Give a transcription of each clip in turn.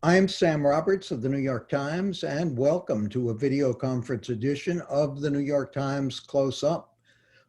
I'm Sam Roberts of the New York Times, and welcome to a video conference edition of the New York Times Close Up.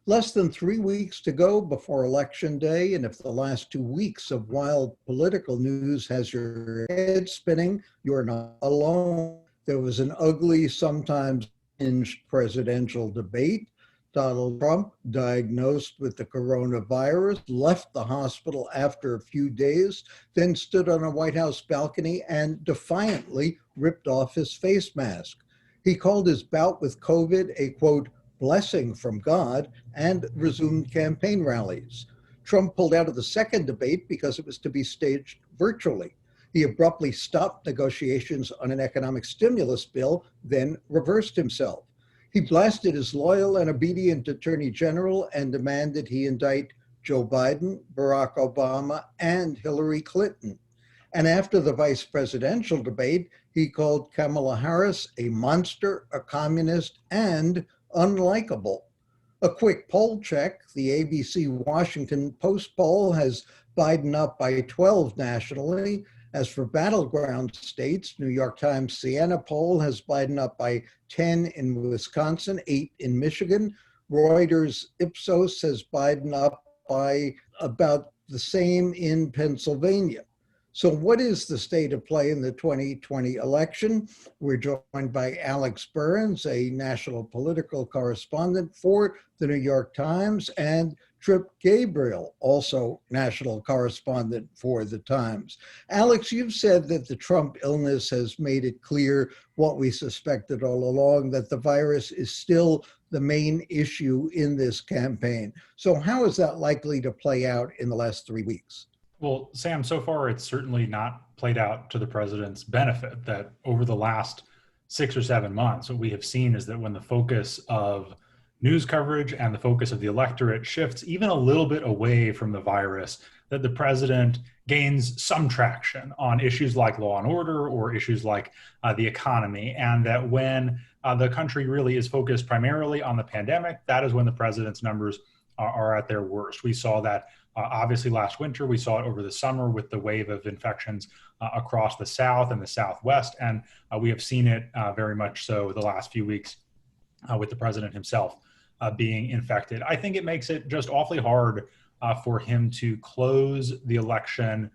Less than 3 weeks to go before Election Day, and if the last 2 weeks of wild political news has your head spinning, you're not alone. There was an ugly, sometimes hinged presidential debate. Donald Trump, diagnosed with the coronavirus, left the hospital after a few days, then stood on a White House balcony and defiantly ripped off his face mask. He called his bout with COVID a, quote, blessing from God, and resumed campaign rallies. Trump pulled out of the second debate because it was to be staged virtually. He abruptly stopped negotiations on an economic stimulus bill, then reversed himself. He blasted his loyal and obedient attorney general and demanded he indict Joe Biden, Barack Obama, and Hillary Clinton. And after the vice presidential debate, he called Kamala Harris a monster, a communist, and unlikable. A quick poll check, the ABC Washington Post poll has Biden up by 12 nationally. As for battleground states, New York Times Siena poll has Biden up by 10 in Wisconsin, 8 in Michigan. Reuters Ipsos has Biden up by about the same in Pennsylvania. So what is the state of play in the 2020 election? We're joined by Alex Burns, a national political correspondent for the New York Times, and Trip Gabriel, also national correspondent for the Times. Alex, you've said that the Trump illness has made it clear what we suspected all along, that the virus is still the main issue in this campaign. So how is that likely to play out in the last 3 weeks? Well, Sam, so far it's certainly not played out to the president's benefit. That over the last 6 or 7 months, what we have seen is that when the focus of news coverage and the focus of the electorate shifts even a little bit away from the virus, that the president gains some traction on issues like law and order or issues like the economy. And that when the country really is focused primarily on the pandemic, that is when the president's numbers are at their worst. We saw that obviously last winter. We saw it over the summer with the wave of infections across the South and the Southwest. And we have seen it very much so the last few weeks with the president himself being infected. I think it makes it just awfully hard for him to close the election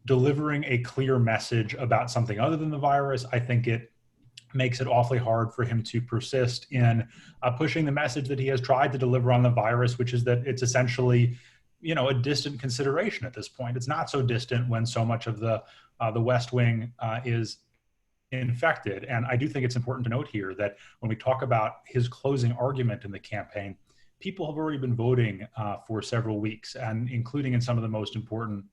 delivering a clear message about something other than the virus. I think it makes it awfully hard for him to persist in pushing the message that he has tried to deliver on the virus, which is that it's essentially a distant consideration at this point. It's not so distant when so much of the West Wing is infected. And I do think it's important to note here that when we talk about his closing argument in the campaign, people have already been voting for several weeks, and including in some of the most important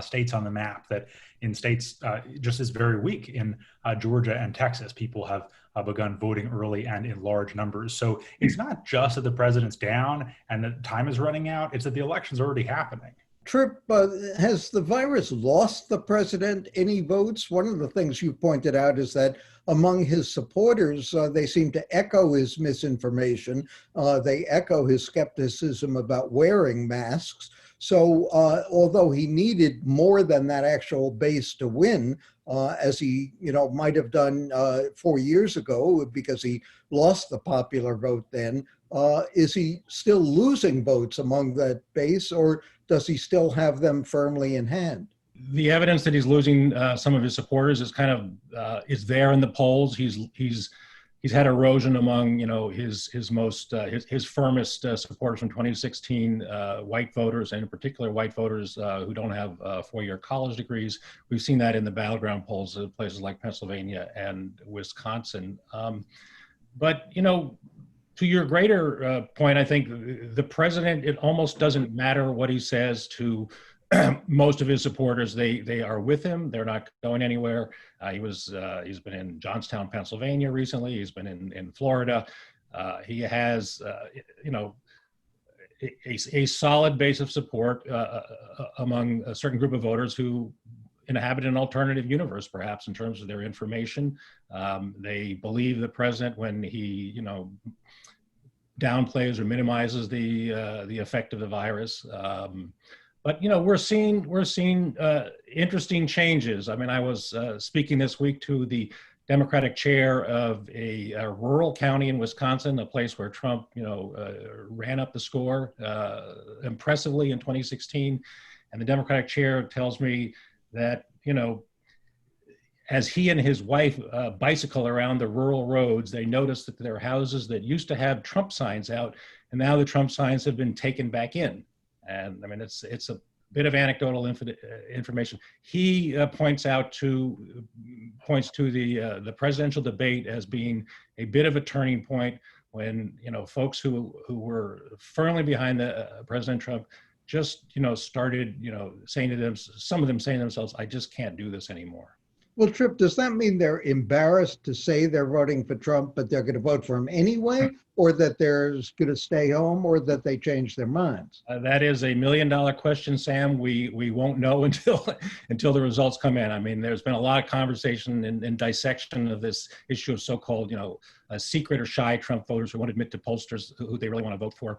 states on the map, that in states just this very week in Georgia and Texas, people have begun voting early and in large numbers. So it's not just that the president's down and that time is running out, it's that the election's already happening. Trip, has the virus lost the president any votes? One of the things you pointed out is that among his supporters, they seem to echo his misinformation. They echo his skepticism about wearing masks. So although he needed more than that actual base to win, as he might have done 4 years ago because he lost the popular vote then, is he still losing votes among that base, or does he still have them firmly in hand? The evidence that he's losing some of his supporters is is there in the polls. He's had erosion among his firmest supporters from 2016, white voters, and in particular white voters who don't have 4-year college degrees. We've seen that in the battleground polls of places like Pennsylvania and Wisconsin. But to your greater point, I think the president, it almost doesn't matter what he says to most of his supporters. They are with him. They're not going anywhere. He's been in Johnstown, Pennsylvania recently. He's been in Florida. He has a solid base of support among a certain group of voters who inhabit an alternative universe, perhaps in terms of their information. They believe the president when he downplays or minimizes the effect of the virus. But we're seeing interesting changes. I mean, I was speaking this week to the Democratic chair of a rural county in Wisconsin, a place where Trump, ran up the score impressively in 2016, and the Democratic chair tells me that as he and his wife bicycle around the rural roads, they notice that there are houses that used to have Trump signs out, and now the Trump signs have been taken back in. And I mean, it's a bit of anecdotal information. He points to the presidential debate as being a bit of a turning point when folks who were firmly behind President Trump just started saying to them, some of them saying to themselves, "I just can't do this anymore." Well, Tripp, does that mean they're embarrassed to say they're voting for Trump, but they're going to vote for him anyway, or that they're going to stay home, or that they change their minds? That is $1 million question, Sam. We won't know until the results come in. I mean, there's been a lot of conversation and dissection of this issue of so-called, secret or shy Trump voters who won't admit to pollsters who they really want to vote for.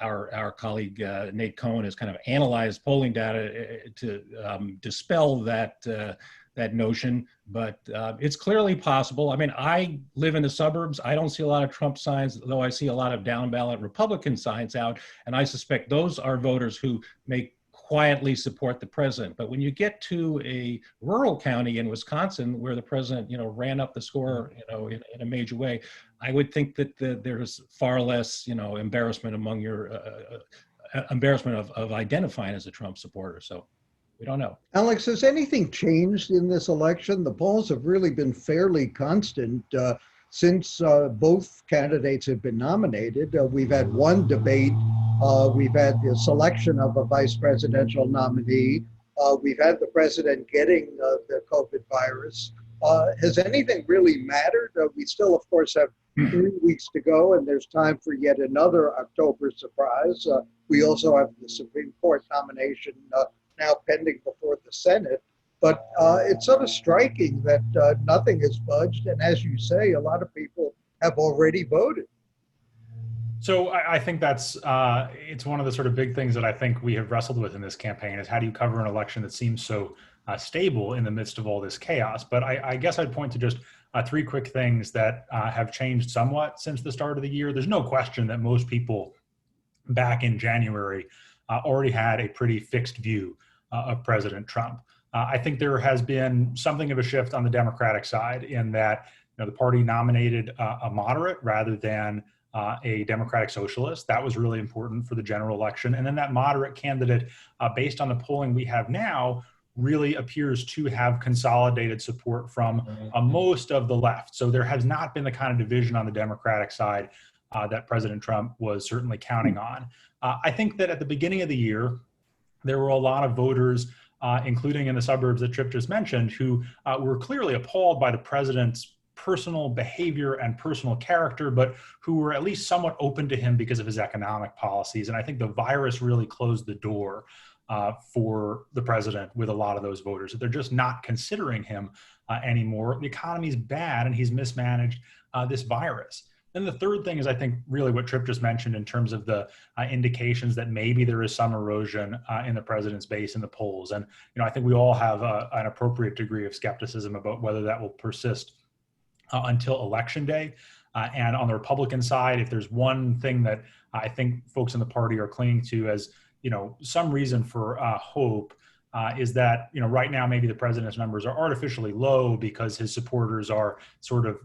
Our colleague Nate Cohn has kind of analyzed polling data to dispel that notion, but it's clearly possible. I mean, I live in the suburbs. I don't see a lot of Trump signs, though I see a lot of down ballot Republican signs out, and I suspect those are voters who may quietly support the president. But when you get to a rural county in Wisconsin where the president, ran up the score, in a major way, I would think that there's far less, embarrassment among your embarrassment of identifying as a Trump supporter. So we don't know. Alex, has anything changed in this election? The polls have really been fairly constant since both candidates have been nominated. We've had one debate. We've had the selection of a vice presidential nominee. We've had the president getting the COVID virus. Has anything really mattered? We still, of course, have 3 weeks to go, and there's time for yet another October surprise. We also have the Supreme Court nomination now pending before the Senate. But it's sort of striking that nothing has budged. And as you say, a lot of people have already voted. So I think that's it's one of the sort of big things that I think we have wrestled with in this campaign is how do you cover an election that seems so stable in the midst of all this chaos? But I guess I'd point to just 3 quick things that have changed somewhat since the start of the year. There's no question that most people back in January already had a pretty fixed view of President Trump. I think there has been something of a shift on the Democratic side in that the party nominated a moderate rather than a Democratic socialist. That was really important for the general election. And then that moderate candidate, based on the polling we have now, really appears to have consolidated support from most of the left. So there has not been the kind of division on the Democratic side that President Trump was certainly counting on. I think that at the beginning of the year, there were a lot of voters, including in the suburbs that Tripp just mentioned, who were clearly appalled by the president's personal behavior and personal character, but who were at least somewhat open to him because of his economic policies. And I think the virus really closed the door for the president with a lot of those voters. They're just not considering him anymore. The economy's bad and he's mismanaged this virus. Then the third thing is, I think, really what Tripp just mentioned in terms of the indications that maybe there is some erosion in the president's base in the polls. And, I think we all have an appropriate degree of skepticism about whether that will persist until Election Day. And on the Republican side, if there's one thing that I think folks in the party are clinging to as, some reason for hope, is that, right now maybe the president's numbers are artificially low because his supporters are sort of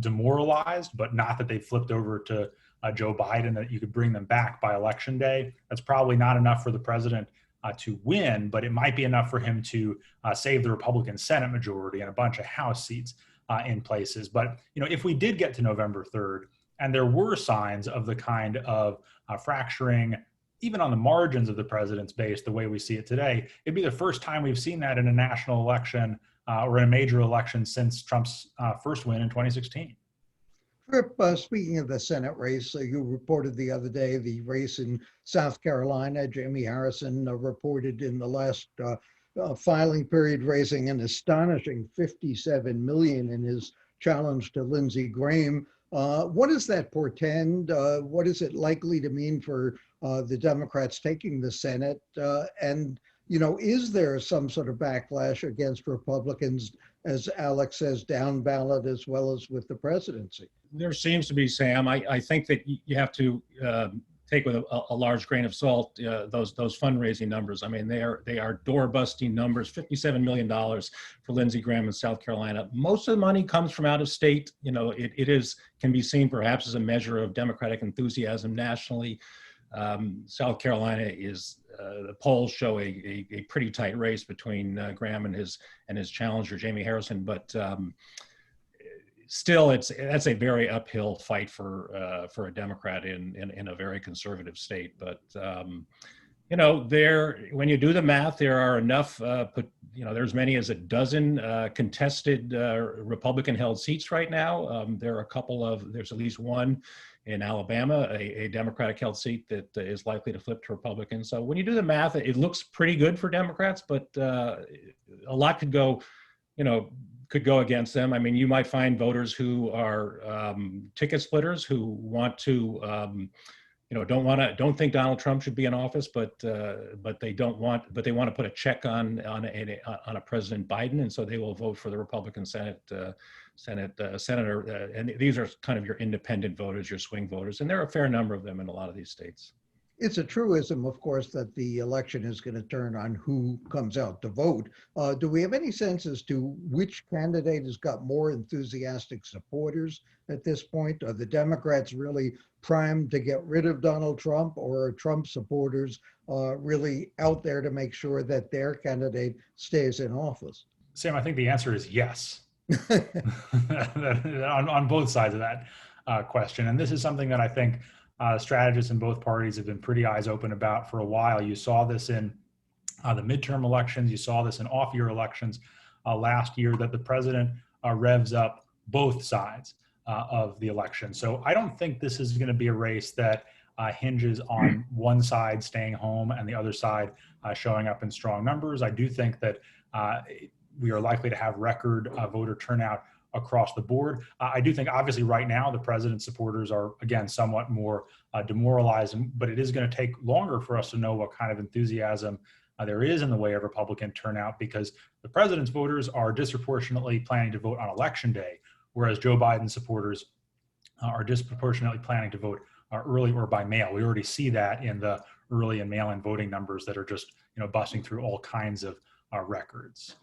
demoralized, but not that they've flipped over to Joe Biden, that you could bring them back by Election Day. That's probably not enough for the president to win, but it might be enough for him to save the Republican Senate majority and a bunch of House seats in places. But, if we did get to November 3rd and there were signs of the kind of fracturing even on the margins of the president's base, the way we see it today, it'd be the first time we've seen that in a national election or in a major election since Trump's first win in 2016. Tripp, speaking of the Senate race, you reported the other day the race in South Carolina. Jamie Harrison reported in the last filing period raising an astonishing $57 million in his challenge to Lindsey Graham. What does that portend? What is it likely to mean for the Democrats taking the Senate. And, is there some sort of backlash against Republicans, as Alex says, down ballot as well as with the presidency? There seems to be, Sam. I think that you have to take with a large grain of salt those fundraising numbers. I mean, they are door-busting numbers. $57 million for Lindsey Graham in South Carolina. Most of the money comes from out of state. It can be seen perhaps as a measure of Democratic enthusiasm nationally. South Carolina is the polls show a pretty tight race between Graham and his challenger Jamie Harrison, but still, that's a very uphill fight for a Democrat in a very conservative state. But when you do the math, there are enough. There's many as a dozen contested Republican-held seats right now. There's at least one in Alabama, a Democratic-held seat that is likely to flip to Republican. So when you do the math, it looks pretty good for Democrats, but a lot could go against them. I mean, you might find voters who are ticket splitters who want to, don't think Donald Trump should be in office, but they want to put a check on a President Biden, and so they will vote for the Republican senator. And these are kind of your independent voters, your swing voters, and there are a fair number of them in a lot of these states. It's a truism, of course, that the election is going to turn on who comes out to vote. Do we have any sense as to which candidate has got more enthusiastic supporters at this point? Are the Democrats really primed to get rid of Donald Trump, or are Trump supporters really out there to make sure that their candidate stays in office? Sam, I think the answer is yes. on both sides of that question. And this is something that I think strategists in both parties have been pretty eyes open about for a while. You saw this in the midterm elections. You saw this in off-year elections last year, that the president revs up both sides of the election. So I don't think this is going to be a race that hinges on one side staying home and the other side showing up in strong numbers. I do think that we are likely to have record voter turnout across the board. I do think, obviously, right now, the president's supporters are, again, somewhat more demoralized, but it is going to take longer for us to know what kind of enthusiasm there is in the way of Republican turnout, because the president's voters are disproportionately planning to vote on Election Day, whereas Joe Biden's supporters are disproportionately planning to vote early or by mail. We already see that in the early and mail-in voting numbers that are just, busting through all kinds of records.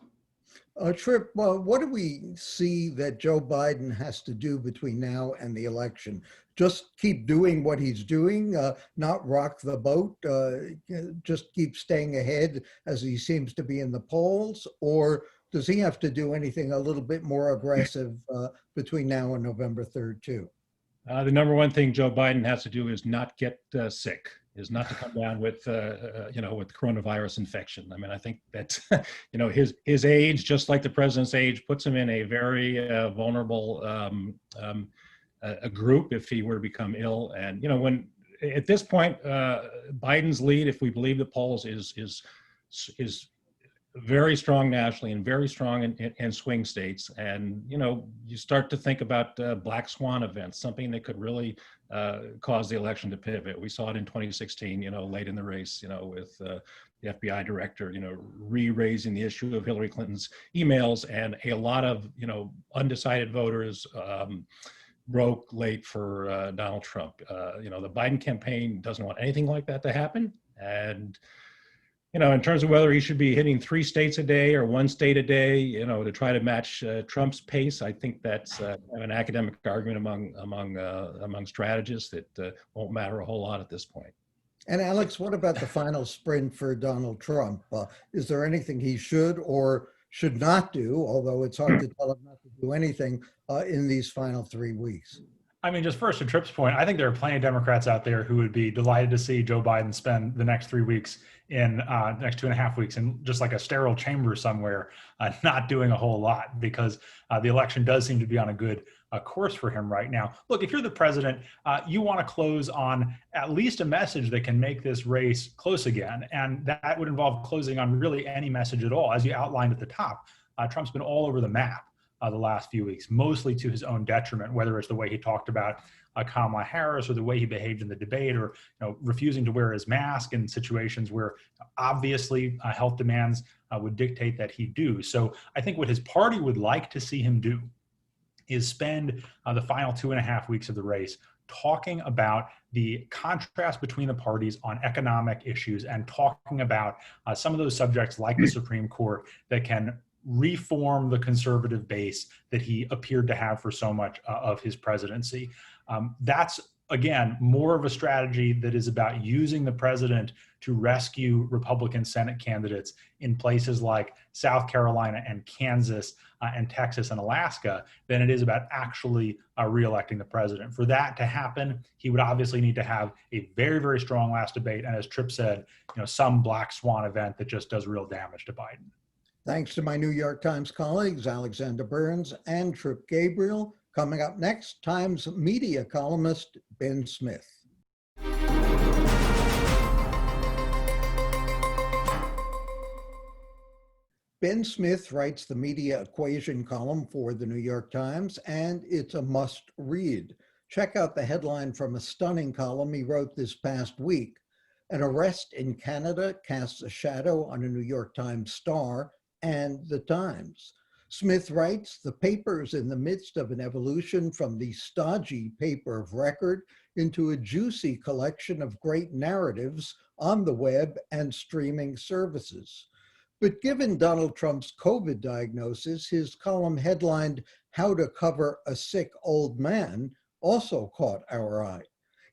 Trip, what do we see that Joe Biden has to do between now and the election? Just keep doing what he's doing, not rock the boat, just keep staying ahead as he seems to be in the polls? Or does he have to do anything a little bit more aggressive between now and November 3rd, too? The number one thing Joe Biden has to do is not get sick, is not to come down with coronavirus infection. I mean, I think that, his age, just like the president's age, puts him in a very vulnerable a group if he were to become ill. And, when at this point, Biden's lead, if we believe the polls, is very strong nationally and very strong in swing states. And, you start to think about black swan events, something that could really cause the election to pivot. We saw it in 2016, late in the race, with the FBI director, re-raising the issue of Hillary Clinton's emails, and a lot of, undecided voters broke late for Donald Trump. The Biden campaign doesn't want anything like that to happen. And in terms of whether he should be hitting 3 states a day or 1 state a day, to try to match Trump's pace, I think that's an academic argument among strategists that won't matter a whole lot at this point. And Alex, what about the final sprint for Donald Trump? Is there anything he should or should not do, although it's hard to tell him not to do anything in these final 3 weeks? I mean, just first to Tripp's point, I think there are plenty of Democrats out there who would be delighted to see Joe Biden spend the next 3 weeks in the next 2.5 weeks in just like a sterile chamber somewhere, not doing a whole lot, because the election does seem to be on a good course for him right now. Look, if you're the president, you want to close on at least a message that can make this race close again. And that would involve closing on really any message at all. As you outlined at the top, Trump's been all over the map the last few weeks, mostly to his own detriment, whether it's the way he talked about Kamala Harris or the way he behaved in the debate, or refusing to wear his mask in situations where obviously health demands would dictate that he do. So I think what his party would like to see him do is spend the final 2.5 weeks of the race talking about the contrast between the parties on economic issues and talking about some of those subjects like the Supreme Court that can reform the conservative base that he appeared to have for so much of his presidency. That's, again, more of a strategy that is about using the president to rescue Republican Senate candidates in places like South Carolina and Kansas and Texas and Alaska than it is about actually reelecting the president. For that to happen, he would obviously need to have a very, very strong last debate. And as Tripp said, some black swan event that just does real damage to Biden. Thanks to my New York Times colleagues, Alexander Burns and Tripp Gabriel. Coming up next, Times media columnist Ben Smith. Ben Smith writes the media equation column for the New York Times, and it's a must read. Check out the headline from a stunning column he wrote this past week. An arrest in Canada casts a shadow on a New York Times star and the Times. Smith writes, the paper is in the midst of an evolution from the stodgy paper of record into a juicy collection of great narratives on the web and streaming services. But given Donald Trump's COVID diagnosis, his column headlined, How to Cover a Sick Old Man, also caught our eye.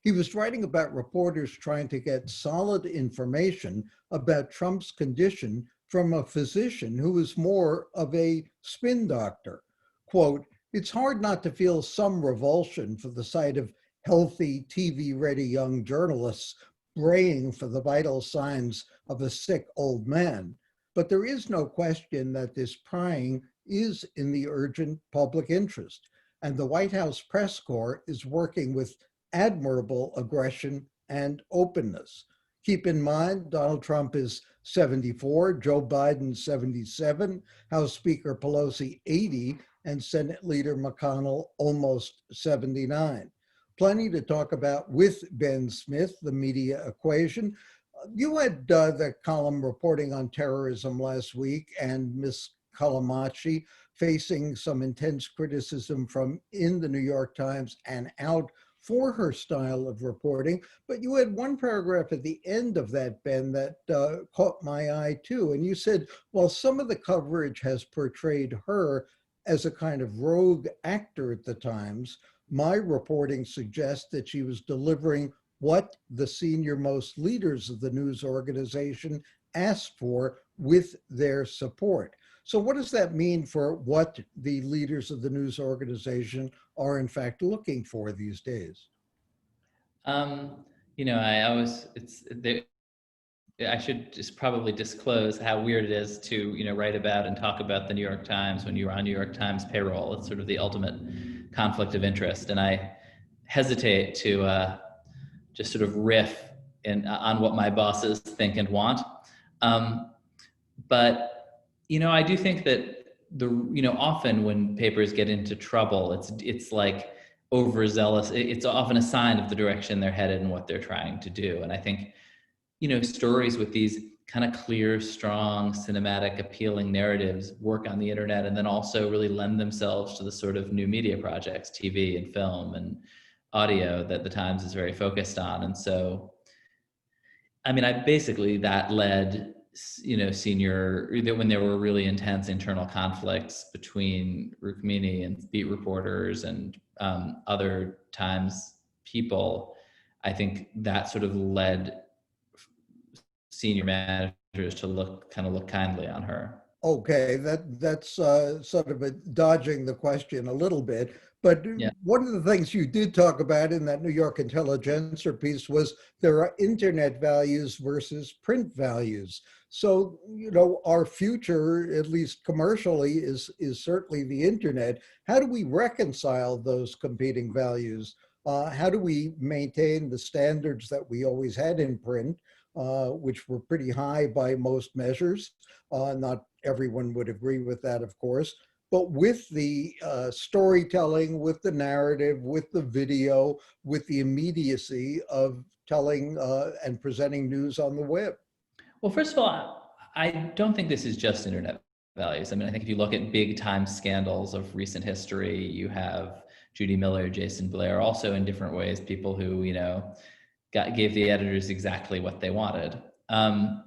He was writing about reporters trying to get solid information about Trump's condition from a physician who is more of a spin doctor. Quote, it's hard not to feel some revulsion for the sight of healthy, TV-ready young journalists braying for the vital signs of a sick old man. But there is no question that this prying is in the urgent public interest, and the White House press corps is working with admirable aggression and openness. Keep in mind, Donald Trump is 74, Joe Biden 77, House Speaker Pelosi 80, and Senate Leader McConnell almost 79. Plenty to talk about with Ben Smith, the media equation. You had the column reporting on terrorism last week, and Ms. Calamachi facing some intense criticism from in the New York Times and out for her style of reporting. But you had one paragraph at the end of that, Ben, that caught my eye too. And you said, while some of the coverage has portrayed her as a kind of rogue actor at the Times, my reporting suggests that she was delivering what the senior-most leaders of the news organization asked for with their support. So what does that mean for what the leaders of the news organization are in fact looking for these days? I should just probably disclose how weird it is to, write about and talk about the New York Times when you're on New York Times payroll. It's sort of the ultimate conflict of interest. And I hesitate to just sort of riff on what my bosses think and want. But I do think that often when papers get into trouble, it's like overzealous. It's often a sign of the direction they're headed and what they're trying to do. And I think, stories with these kind of clear, strong, cinematic, appealing narratives work on the internet, and then also really lend themselves to the sort of new media projects, TV and film and audio that the Times is very focused on. And so, that led, when there were really intense internal conflicts between Rukmini and beat reporters and other Times people, I think that sort of led senior managers to look kindly on her. Okay, that's sort of dodging the question a little bit. But yeah, one of the things you did talk about in that New York Intelligencer piece was there are internet values versus print values. So, our future, at least commercially, is certainly the internet. How do we reconcile those competing values? How do we maintain the standards that we always had in print, which were pretty high by most measures? Not everyone would agree with that, of course. but with the storytelling, with the narrative, with the video, with the immediacy of telling and presenting news on the web. Well, first of all, I don't think this is just internet values. I mean, I think if you look at big time scandals of recent history, you have Judy Miller, Jason Blair, also in different ways, people who, you know, gave the editors exactly what they wanted. And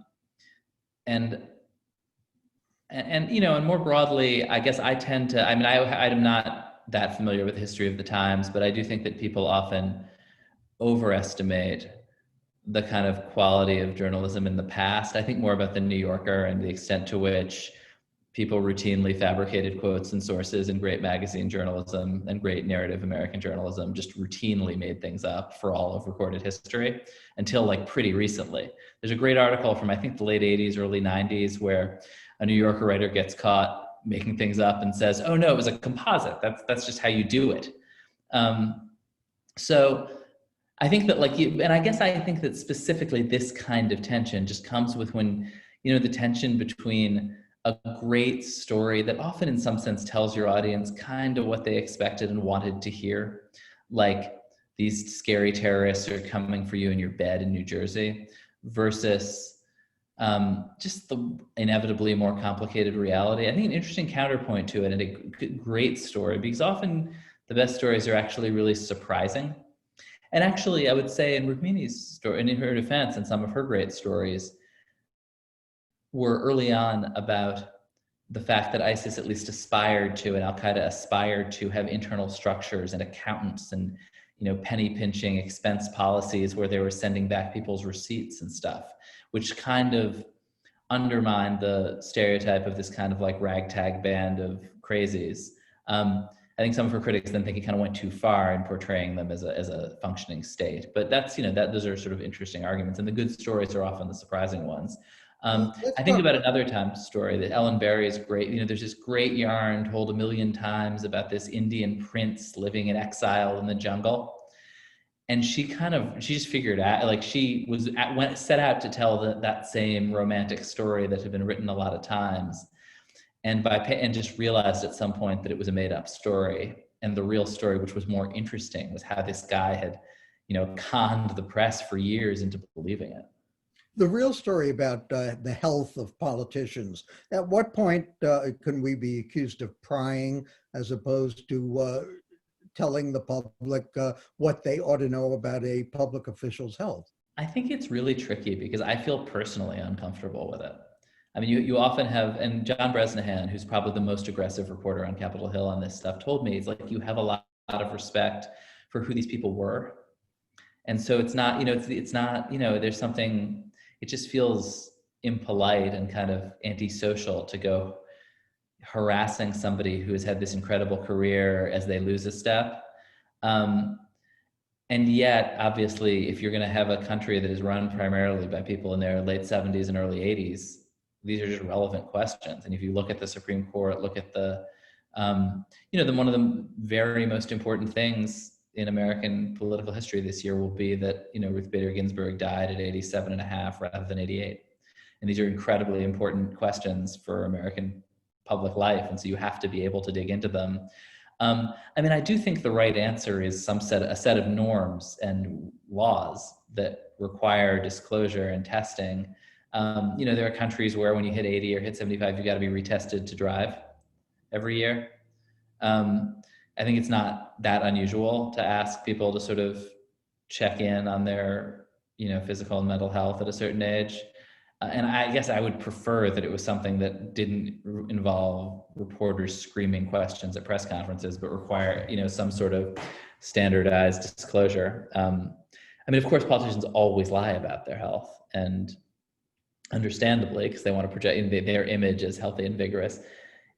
you know, and more broadly, I guess I tend to, I mean, I'm not that familiar with the history of the Times, but I do think that people often overestimate the kind of quality of journalism in the past. I think more about the New Yorker and the extent to which people routinely fabricated quotes and sources in great magazine journalism and great narrative American journalism, just routinely made things up for all of recorded history until like pretty recently. There's a great article from, I think, the late 80s, early 90s, where a New Yorker writer gets caught making things up and says, oh no, it was a composite. That's just how you do it. So I think that and I guess I think that specifically this kind of tension just comes with when, you know, the tension between a great story that often in some sense tells your audience kind of what they expected and wanted to hear, like these scary terrorists are coming for you in your bed in New Jersey, versus just the inevitably more complicated reality. I think an interesting counterpoint to it and a great story, because often the best stories are actually really surprising. And actually, I would say in Rukmini's story, and in her defense, and some of her great stories were early on about the fact that ISIS at least aspired to, and Al-Qaeda aspired to, have internal structures and accountants and, you know, penny pinching expense policies where they were sending back people's receipts and stuff, which kind of undermined the stereotype of this kind of like ragtag band of crazies. I think some of her critics then think it kind of went too far in portraying them as a functioning state. But that's, you know, those are sort of interesting arguments, and the good stories are often the surprising ones. I think about another time story that Ellen Barry is great. You know, there's this great yarn told 1,000,000 times about this Indian prince living in exile in the jungle. And she just figured out, like she set out to tell that same romantic story that had been written a lot of times. And just realized at some point that it was a made up story. And the real story, which was more interesting, was how this guy had, you know, conned the press for years into believing it. The real story about the health of politicians. At what point can we be accused of prying as opposed to telling the public what they ought to know about a public official's health? I think it's really tricky because I feel personally uncomfortable with it. I mean, you often have, and John Bresnahan, who's probably the most aggressive reporter on Capitol Hill on this stuff, told me, it's like you have a lot of respect for who these people were. And so it's not, you know, it's not, you know, there's something, it just feels impolite and kind of antisocial to go harassing somebody who has had this incredible career as they lose a step. And yet, obviously, if you're going to have a country that is run primarily by people in their late 70s and early 80s, these are just relevant questions. And if you look at the Supreme Court, look at the, you know, one of the very most important things in American political history this year will be that, you know, Ruth Bader Ginsburg died at 87 and a half rather than 88. And these are incredibly important questions for American public life. And so you have to be able to dig into them. I mean, I do think the right answer is a set of norms and laws that require disclosure and testing. You know, there are countries where when you hit 80 or hit 75, you got to be retested to drive every year. I think it's not that unusual to ask people to sort of check in on their, you know, physical and mental health at a certain age. And I guess I would prefer that it was something that didn't involve reporters screaming questions at press conferences, but require, you know, some sort of standardized disclosure. I mean, of course, politicians always lie about their health, and understandably, because they want to project their image as healthy and vigorous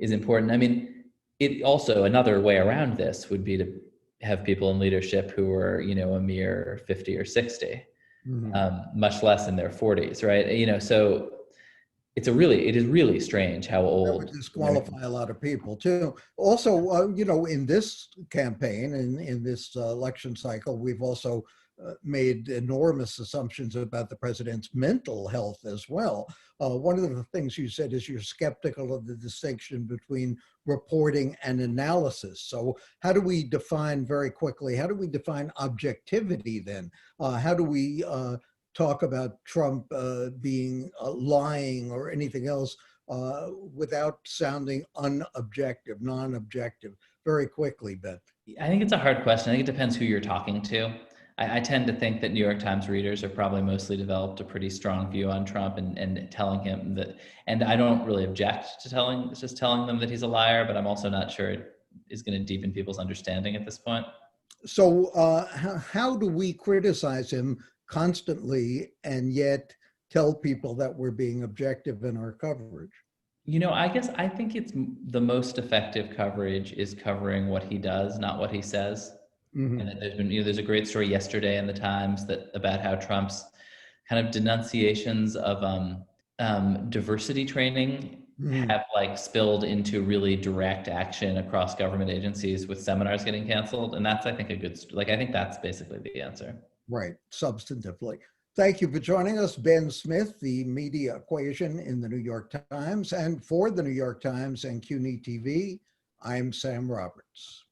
is important. I mean, it also, another way around this would be to have people in leadership who are, you know, a mere 50 or 60. Much less in their 40s, right? You know, so it is really strange how old. That would disqualify a lot of people too. Also, you know, in this campaign, in this election cycle, we've also made enormous assumptions about the president's mental health as well. One of the things you said is you're skeptical of the distinction between reporting and analysis. So how do we define, very quickly, how do we define objectivity then? How do we talk about Trump being lying or anything else without sounding unobjective, non-objective? Very quickly, Beth. I think it's a hard question. I think it depends who you're talking to. I tend to think that New York Times readers are probably mostly developed a pretty strong view on Trump and telling him that, and I don't really object to just telling them that he's a liar, but I'm also not sure it is going to deepen people's understanding at this point. So how do we criticize him constantly and yet tell people that we're being objective in our coverage? I guess I think it's the most effective coverage is covering what he does, not what he says. Mm-hmm. And there's been, there's a great story yesterday in the Times about how Trump's kind of denunciations of diversity training have like spilled into really direct action across government agencies with seminars getting canceled. And that's, I think, I think that's basically the answer. Right, substantively. Thank you for joining us, Ben Smith, the media equation in the New York Times. And for the New York Times and CUNY TV, I'm Sam Roberts.